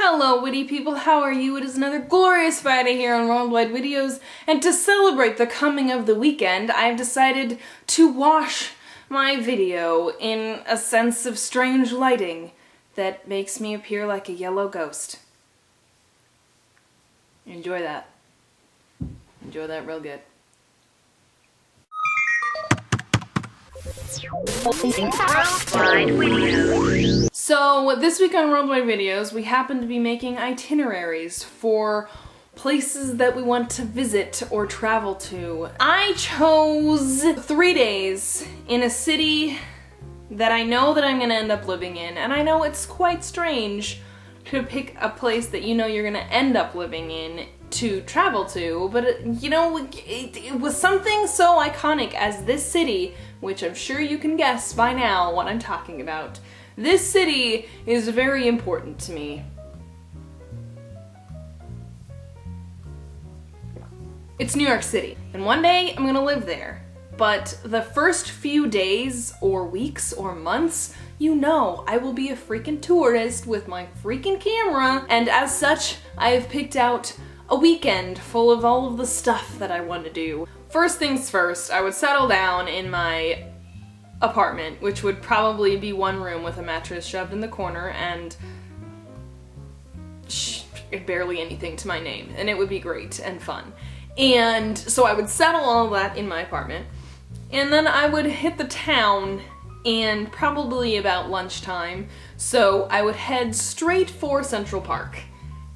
Hello witty people, how are you? It is another glorious Friday here on WorldWideWitteos, and to celebrate the coming of the weekend, I've decided to wash my video in a sense of strange lighting that makes me appear like a yellow ghost. Enjoy that. Enjoy that real good. So this week on WorldWideWitteos, we happen to be making itineraries for places that we want to visit or travel to. I chose 3 days in a city that I know that I'm gonna end up living in, and I know it's quite strange to pick a place that you know you're gonna end up living in to travel to, but it was something so iconic as this city, which I'm sure you can guess by now what I'm talking about. This city is very important to me. It's New York City, and one day I'm gonna live there. But the first few days or weeks or months, you know, I will be a freaking tourist with my freaking camera, and as such, I have picked out a weekend full of all of the stuff that I want to do. First things first, I would settle down in my apartment, which would probably be one room with a mattress shoved in the corner and barely anything to my name, and it would be great and fun. And so I would settle all of that in my apartment, and then I would hit the town and probably about lunchtime, so I would head straight for Central Park.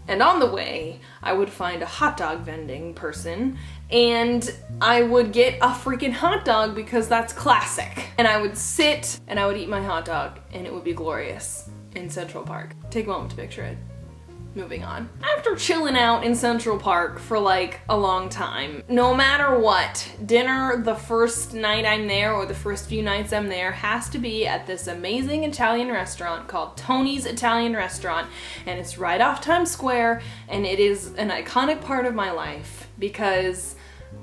And on the way, I would find a hot dog vending person, and I would get a freaking hot dog because that's classic. And I would sit and I would eat my hot dog, and it would be glorious in Central Park. Take a moment to picture it. Moving on. After chilling out in Central Park for like a long time, no matter what, dinner the first night I'm there or the first few nights I'm there has to be at this amazing Italian restaurant called Tony's Italian Restaurant, and it's right off Times Square, and it is an iconic part of my life because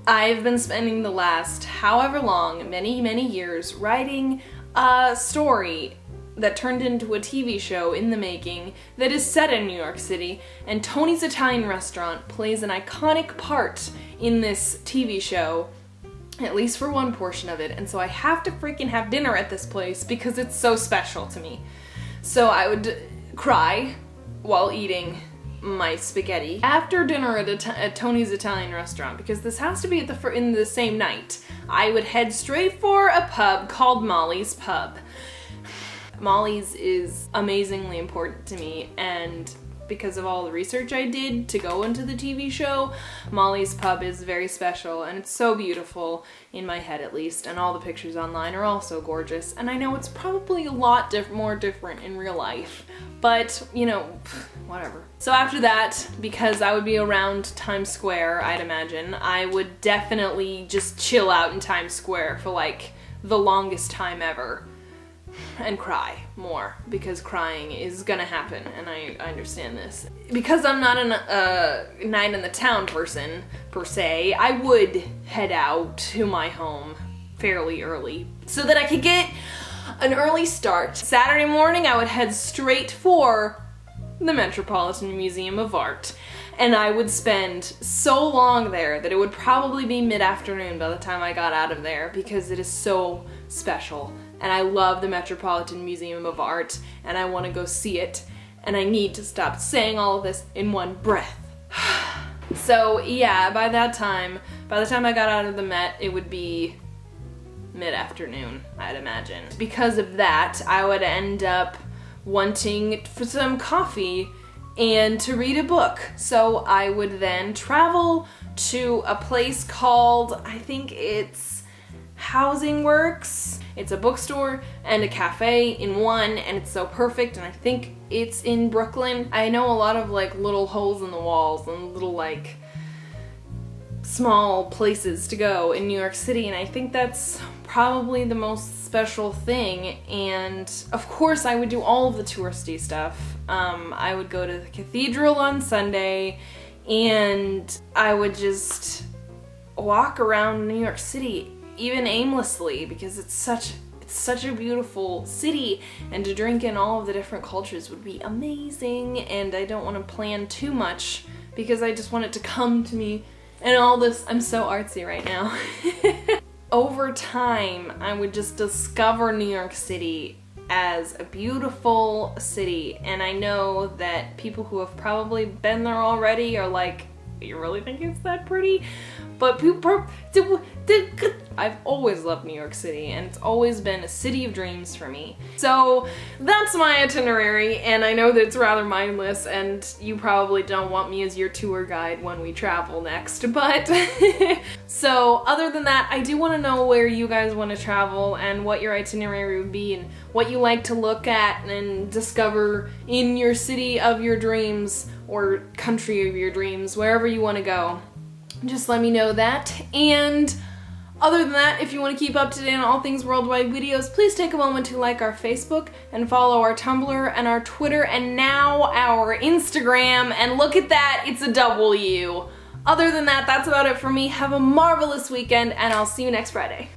I've been spending the last however long, many years writing a story that turned into a TV show in the making that is set in New York City, and Tony's Italian Restaurant plays an iconic part in this TV show, at least for one portion of it, and so I have to freaking have dinner at this place because it's so special to me. So I would cry while eating my spaghetti after dinner at Tony's Italian Restaurant, because this has to be in the same night. I would head straight for a pub called Molly's Pub. Molly's is amazingly important to me, and because of all the research I did to go into the TV show, Molly's Pub is very special, and it's so beautiful, in my head at least, and all the pictures online are also gorgeous, and I know it's probably a lot more different in real life, but, you know, whatever. So after that, because I would be around Times Square, I'd imagine, I would definitely just chill out in Times Square for like the longest time ever. And cry more, because crying is gonna happen, and I understand this. Because I'm not a night in the town person, per se, I would head out to my home fairly early so that I could get an early start. Saturday morning, I would head straight for the Metropolitan Museum of Art, and I would spend so long there that it would probably be mid-afternoon by the time I got out of there, because it is so special. And I love the Metropolitan Museum of Art, and I want to go see it, and I need to stop saying all of this in one breath. So yeah, by the time I got out of the Met, it would be mid-afternoon, I'd imagine. Because of that, I would end up wanting for some coffee and to read a book. So I would then travel to a place called, I think it's Housing Works. It's a bookstore and a cafe in one, and it's so perfect, and I think it's in Brooklyn. I know a lot of like little holes in the walls and little like small places to go in New York City, and I think that's probably the most special thing. And of course I would do all of the touristy stuff. I would go to the cathedral on Sunday, and I would just walk around New York City even aimlessly, because it's it's such a beautiful city, and to drink in all of the different cultures would be amazing, and I don't want to plan too much because I just want it to come to me and all this. I'm so artsy right now. Over time, I would just discover New York City as a beautiful city, and I know that people who have probably been there already are like, you really think it's that pretty? But I've always loved New York City, and it's always been a city of dreams for me. So that's my itinerary, and I know that it's rather mindless, and you probably don't want me as your tour guide when we travel next, but so other than that, I do want to know where you guys want to travel and what your itinerary would be and what you like to look at and discover in your city of your dreams or country of your dreams, wherever you want to go. Just let me know that. And other than that, if you want to keep up to date on all things Worldwide Videos, please take a moment to like our Facebook and follow our Tumblr and our Twitter and now our Instagram. And look at that, it's a W. Other than that, that's about it for me. Have a marvelous weekend, and I'll see you next Friday.